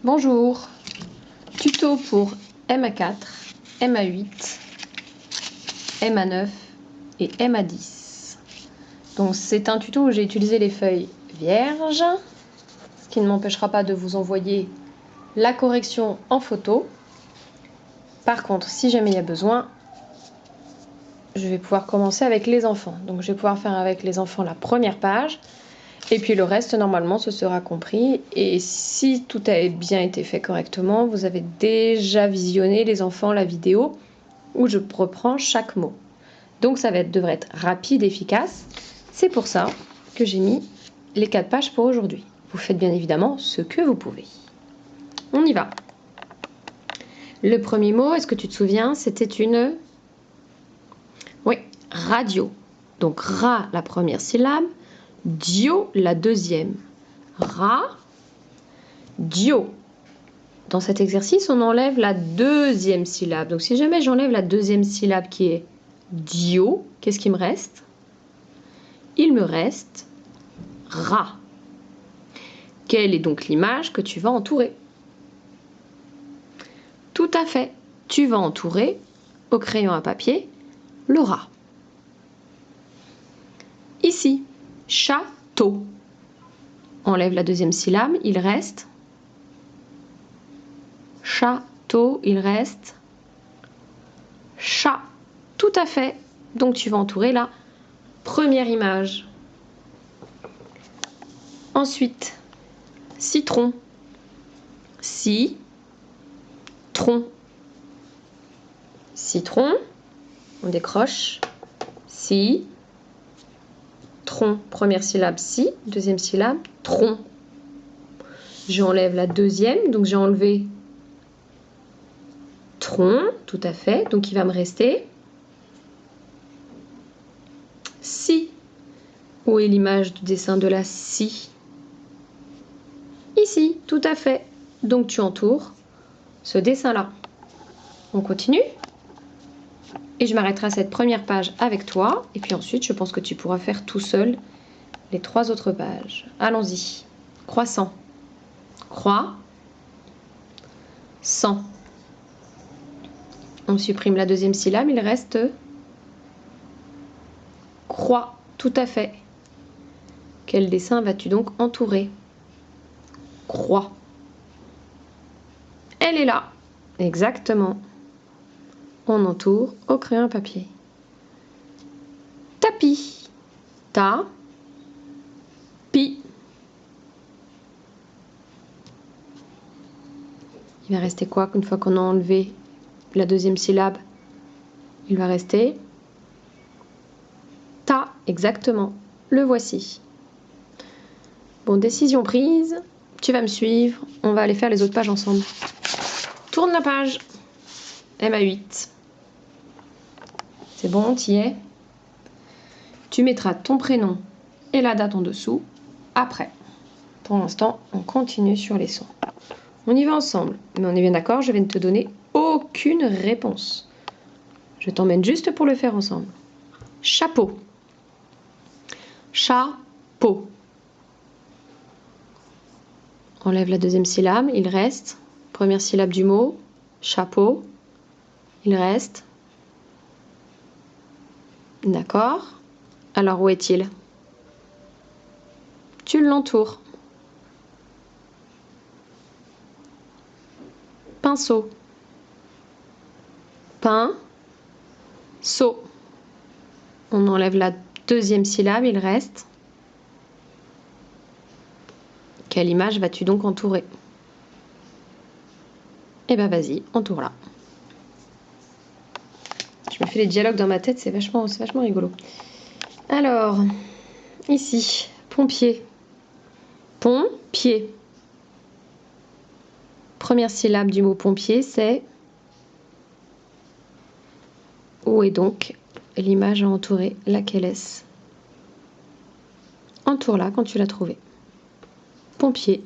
Bonjour, tuto pour MA4, MA8, MA9 et MA10. Donc c'est un tuto où j'ai utilisé les feuilles vierges, ce qui ne m'empêchera pas de vous envoyer la correction en photo. Par contre, si jamais il y a besoin, je vais pouvoir commencer avec les enfants. Donc je vais pouvoir faire avec les enfants la première page. Et puis le reste, normalement, ce sera compris. Et si tout a bien été fait correctement, vous avez déjà visionné, les enfants, la vidéo où je reprends chaque mot. Donc ça devrait être rapide, efficace. C'est pour ça que j'ai mis les 4 pages pour aujourd'hui. Vous faites bien évidemment ce que vous pouvez. On y va. Le premier mot, est-ce que tu te souviens, c'était une... Oui, radio. Donc ra, la première syllabe. Dio, la deuxième. Ra, dio. Dans cet exercice, on enlève la deuxième syllabe. Donc si jamais j'enlève la deuxième syllabe qui est dio, qu'est-ce qui me reste? Il me reste ra. Quelle est donc l'image que tu vas entourer? Tout à fait. Tu vas entourer, au crayon à papier, le rat. Ici, château. Enlève la deuxième syllabe, il reste château, il reste chat. Tout à fait. Donc tu vas entourer la première image. Ensuite, citron. Citron. Citron. On décroche. Citron. Première syllabe si, deuxième syllabe tron. J'enlève la deuxième, donc j'ai enlevé tron, tout à fait. Donc il va me rester si. Où est l'image du dessin de la scie? Ici, tout à fait. Donc tu entoures ce dessin-là. On continue. Et je m'arrêterai à cette première page avec toi. Et puis ensuite, je pense que tu pourras faire tout seul les 3 autres pages. Allons-y. Croissant. Croix. Sang. On supprime la deuxième syllabe, il reste croix. Tout à fait. Quel dessin vas-tu donc entourer? Croix. Elle est là. Exactement. On entoure au crayon à papier. Tapis. Ta. Pi. Il va rester quoi une fois qu'on a enlevé la deuxième syllabe? Il va rester ta. Exactement. Le voici. Bon, décision prise. Tu vas me suivre. On va aller faire les autres pages ensemble. Tourne la page. MA8. C'est bon, tu y es? Tu mettras ton prénom et la date en dessous après. Pour l'instant, on continue sur les sons. On y va ensemble. Mais on est bien d'accord, je vais ne te donner aucune réponse. Je t'emmène juste pour le faire ensemble. Chapeau. Chapeau. Enlève la deuxième syllabe, il reste. Première syllabe du mot. Chapeau. Il reste. D'accord. Alors où est-il? Tu l'entoures. Pinceau. Pinceau. On enlève la deuxième syllabe, il reste. Quelle image vas-tu donc entourer? Eh ben vas-y, entoure-la. Je me fais les dialogues dans ma tête, c'est vachement rigolo. Alors, ici, pompier. Pompier. Première syllabe du mot pompier, c'est... Où est donc l'image à entourer? Laquelle est-ce? Entoure-la quand tu l'as trouvée. Pompier.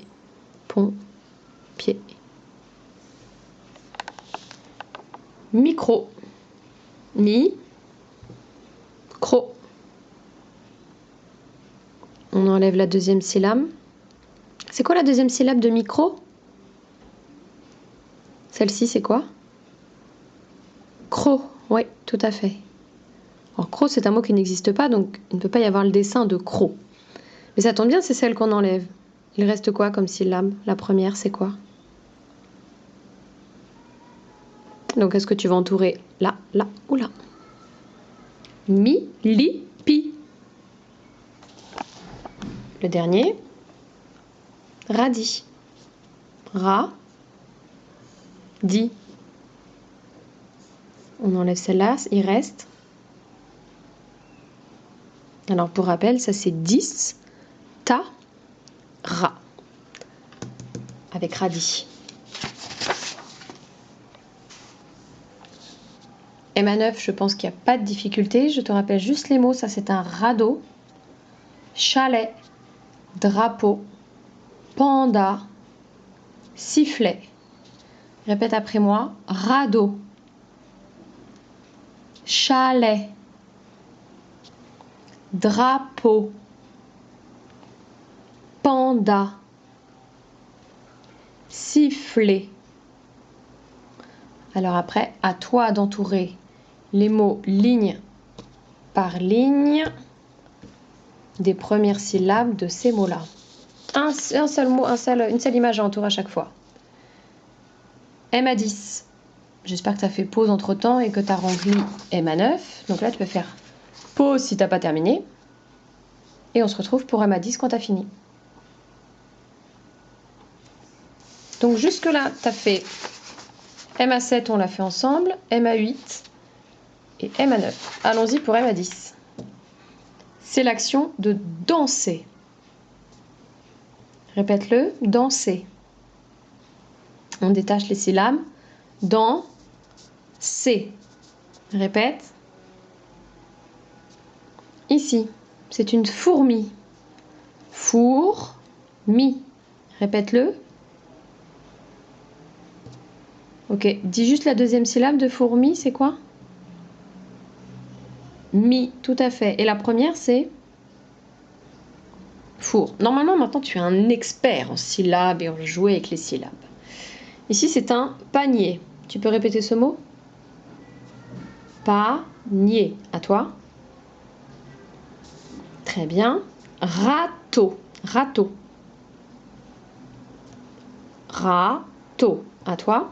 Pompier. Micro. Cro. On enlève la deuxième syllabe. C'est quoi la deuxième syllabe de micro? Celle-ci, c'est quoi? Croc. Oui, tout à fait. Alors, croc, c'est un mot qui n'existe pas, donc il ne peut pas y avoir le dessin de croc. Mais ça tombe bien, c'est celle qu'on enlève. Il reste quoi comme syllabe? La première, c'est quoi? Donc, est-ce que tu vas entourer là, là ou là? Mi, li, pi. Le dernier, radis. Ra, di. On enlève celle-là, il reste. Alors, pour rappel, ça c'est 10, ta, ra. Avec radis. MA9, je pense qu'il n'y a pas de difficulté. Je te rappelle juste les mots. Ça, c'est un radeau, chalet, drapeau, panda, sifflet. Répète après moi. Radeau, chalet, drapeau, panda, sifflet. Alors après, à toi d'entourer les mots ligne par ligne des premières syllabes de ces mots-là. Un seul mot, une seule image à entourer à chaque fois. MA10. J'espère que tu as fait pause entre-temps et que tu as rempli MA9. Donc là, tu peux faire pause si tu n'as pas terminé. Et on se retrouve pour MA10 quand tu as fini. Donc jusque-là, tu as fait MA7, on l'a fait ensemble, MA8 et MA9. Allons-y pour MA10. C'est l'action de danser. Répète-le, danser. On détache les syllabes. Dans, c'est. Répète. Ici, c'est une fourmi. Four, mi. Répète-le. Ok, dis juste la deuxième syllabe de fourmi, c'est quoi? Mi, tout à fait. Et la première, c'est four. Normalement, maintenant, tu es un expert en syllabes et en jouer avec les syllabes. Ici, c'est un panier. Tu peux répéter ce mot? Panier. À toi. Très bien. Râteau. Râteau. Râteau. À toi.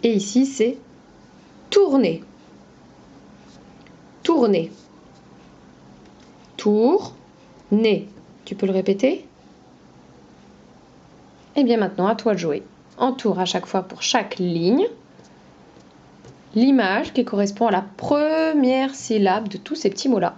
Et ici, c'est tourner. Tourner. Tourner. Tu peux le répéter? Et bien maintenant, à toi de jouer. Entoure à chaque fois pour chaque ligne l'image qui correspond à la première syllabe de tous ces petits mots-là.